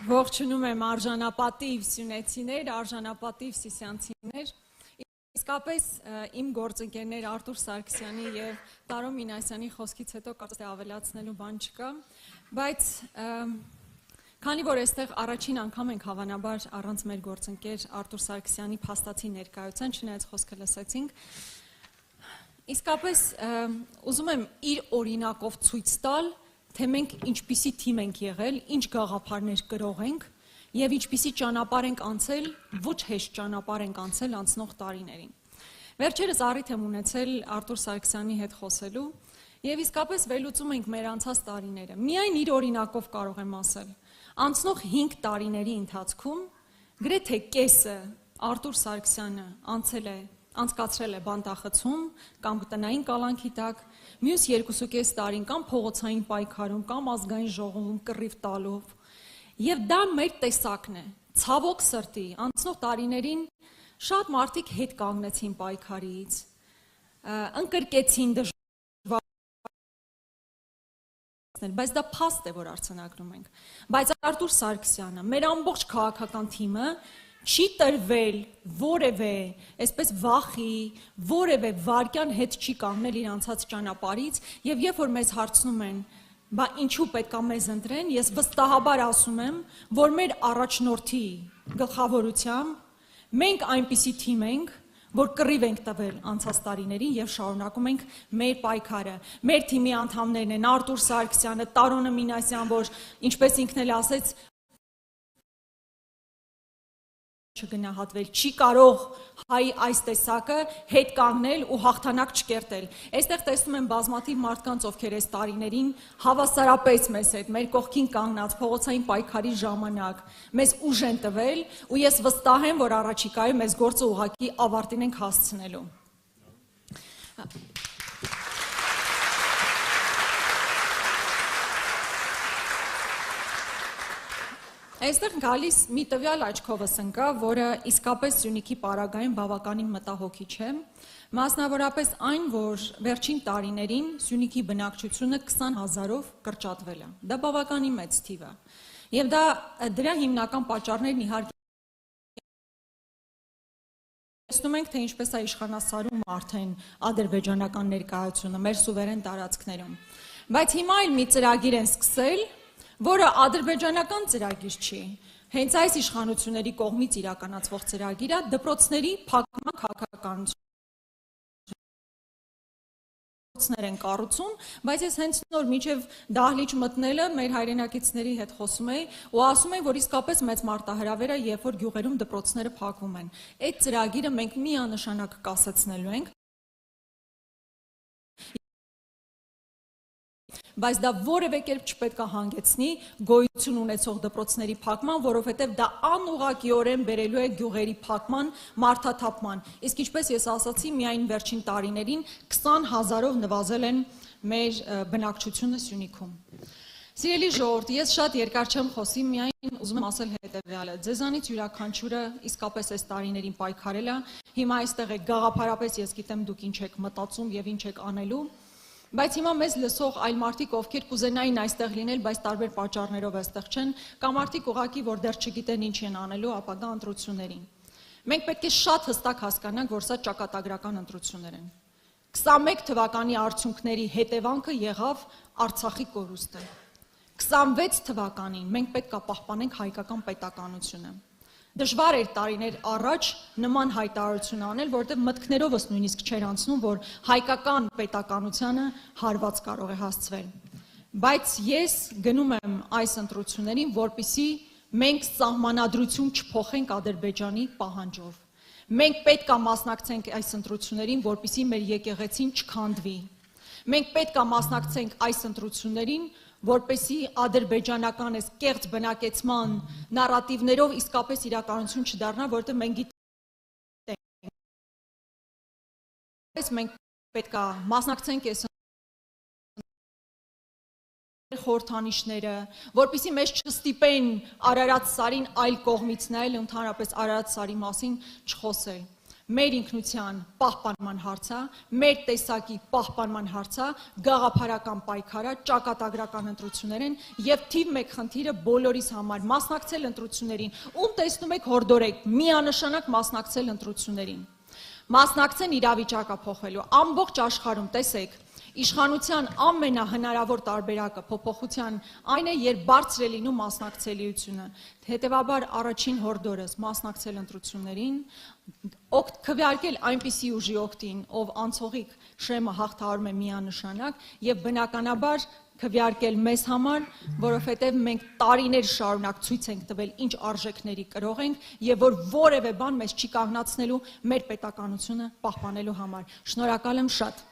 Ողջունում եմ արժանապատիվ սյունեցիներ, արժանապատիվ սիսյանցիներ, իսկապես իմ գործընկերներ Արտուր Սարգսյանի և Տարո Մինասյանի խոսքից հետո կարծես թե ավելացնելու բան չկա, բայց քանի որ այստեղ առաջին անգամ ենք հավանաբար առանց մեր գործընկեր Արտուր Սարգսյանի փաստացի ներկայության, չնայած խոսքը լսեցինք, իսկապես ուզում եմ իր օրինակով ցույց տալ, թե մենք ինչպիսի թիմ ենք եղել, ինչ գաղափարներ կրող ենք և ինչպիսի ճանապարհ ենք անցել, ոչ հեշտ ճանապարհ ենք անցել անցնող տարիներին։ Վերջերս առիթ եմ ունեցել Արտուր Սարգսյանի հետ խոսելու և իսկապես վերլուծում ենք մեր անցած տարիները։ Միայն իր օրինակով կարող եմ ասել, անցնող 5 տարիների ընթացքում գրեթե կեսը Արտուր Սարգսյանը անցկացրել է բանտախցում կամ տնային կալանքի տակ, մյուս 2.5 տարին կամ փողոցային պայքարում, կամ ազգային ժողովում կռիվ տալով, և դա մեր տեսակն է, ցավոք սրտի, անցնող տարիներին շատ մարդիկ հետ կանգնեցին պայքարից, ընկրկեցին դժվարություններ, բայց դա փաստ է, որ արձանագրում ենք, բայց Արտուր Սարգսյանը, մեր ամբողջ քաղաքական թիմը չի տրվել որևէ, այսպես վախի, որևէ վայրկյան հետ չի կանգնել իր անցած ճանապարհից և երբ որ մեզ հարցնում են, բա ինչու պետք է մեզ ընտրեն, ես վստահաբար ասում եմ, որ մեր առաջնորդի գլխավորությամբ մենք այնպիսի թիմ ենք, որ կռիվ ենք տվել անցած տարիներին և շարունակում ենք մեր պայքարը։ Մեր թիմի անդամներն են Արտուր Սարգսյանը, Տարոնը Մինասյան, որ ինչպես ինքն էլ ասեց, չգնահատվել, չի կարող հայի այս տեսակը հետ կանգնել ու հաղթանակ չկերտել։ Այստեղ տեսնում եմ բազմաթիվ մարդկանց, ովքեր այս տարիներին հավասարապես մեզ հետ, մեր կողքին կանգնած փողոցային պայքարի ժամանակ մեզ ուժ են տվել ու ես վստահ եմ, որ առաջիկայում այս գործը ուղղակի ավարտին ենք հասցնելու։ Այստեղ գալիս մի տվյալ աչքովս ընկա, որը իսկապես Սյունիքի պարագային բավականին մտահոգիչ է, մասնավորապես այն, որ վերջին տարիներին Սյունիքի բնակչությունը 20,000-ով կրճատվել է, դա բավականին մեծ թիվ է, և դրա հիմնական պատճառներն իհարկե տեսնում ենք, թե ինչպես է իշխանասարում արդեն ադրբեջանական ներկայությունը մեր սուվերեն տարածքներում, բայց հիմա այլ մի ծրագիր են սկսել, որը ադրբեջանական ծրագիր չի, հենց այս իշխանությունների կողմից իրականացվող ծրագիր է դպրոցների փակման քաղաքականություններ են կառուցում, բայց ես հենց նոր մինչև դահլիճ մտնելը մեր հայրենակիցների հետ խոսում էի ու ասում էի, որ իսկապես մեծ մարտահրավեր է, երբ որ գյուղերում դպրոցները փակվում են։ Այդ ծրագիրը մենք միանշանակ կասեցնելու ենք, բայց դա որևէ կերպ չպետք է հանգեցնի գոյություն ունեցող դպրոցների փակման, որովհետև դա անուղղակիորեն բերելու է գյուղերի փակման, մարդաթափման։ Իսկ ինչպես ես ասացի, միայն վերջին տարիներին 20,000-ով նվազել են մեր բնակչությունը Սյունիքում։ Սիրելի ժողովուրդ, ես շատ երկար չեմ խոսի, միայն ուզում եմ ասել հետևյալը. ձեզանից յուրաքանչյուրը իսկապես այս տարիներին պայքարել է, հիմա այստեղ եք գաղափարապես, ես գիտեմ դուք ինչ եք մտածում եւ ինչ եք անելու, բայց հիմա մեզ լսող այլ մարդիկ, ովքեր կուզենային այստեղ լինել, բայց տարբեր պատճառներով այստեղ չեն, կամ մարդիկ ուղղակի, որ դեռ չգիտեն ինչ են անելու ապագա ընտրություններին։ Մենք պետք է շատ հստակ հասկանանք, որ սա ճակատագրական ընտրություններ են։ 21 թվականի արդյունքների հետևանքը եղավ Արցախի կորուստը։ 26 թվականին մենք պետք է պահպանենք հայկական պետականությունը։ Դժվար էր տարիներ առաջ նման հայտարարություն անել, որտեղ մտքներովս նույնիսկ չէր անցնում, որ հայկական պետականությանը հարված կարող է հասցվել։ Բայց ես գնում եմ այս ընտրություններին, որպեսզի մենք սահմանադրություն չփոխենք Ադրբեջանի պահանջով։ Մենք պետք է մասնակցենք այս ընտրություններին, որպեսզի մեր եկեղեցին չքանդվի։ Մենք պետք է մասնակցենք այս ընտրություններին, որպեսզի ադրբեջանական այս կեղծ բնակեցման նարատիվներով իսկապես իրականություն չդառնա, որտեղ մենք գիտենք, մենք պետք է մասնակցենք այս խորհրդանիշները, որպեսզի մեզ չստիպեն Արարատ սարին այլ կողմից նայել, ընդհանրապես Արարատ սարի մասին չխոսել։ մեր ինքնության պահպանման հարցը, մեր տեսակի պահպանման հարցը, գաղափարական պայքարը, ճակատագրական ընտրություններ են եւ թիվ 1 խնդիրը բոլորիս համար մասնակցել ընտրություններին։ Ում տեսնում եք հորդորեք միանշանակ մասնակցել ընտրություններին։ Մասնակցեն իրավիճակը փոխելու ամբողջ աշխարհում, տեսեք, իշխանության ամենահնարավոր տարբերակը փոփոխության այն է, երբ բարձր է լինում մասնակցելիությունը։ Հետևաբար առաջին հորդորս մասնակցել ընտրություններին, քվեարկել այնպիսի ուժի օգտին, ով անցողիկ շեմը հաղթահարում է միանշանակ եւ բնականաբար քվեարկել մեզ համար, որովհետև մենք տարիներ շարունակ ցույց ենք տվել ինչ արժեքների կրող ենք եւ որ որևէ բան մեզ չի կանգնացնելու մեր պետականությունը պահպանելու համար։ Շնորհակալ եմ շատ։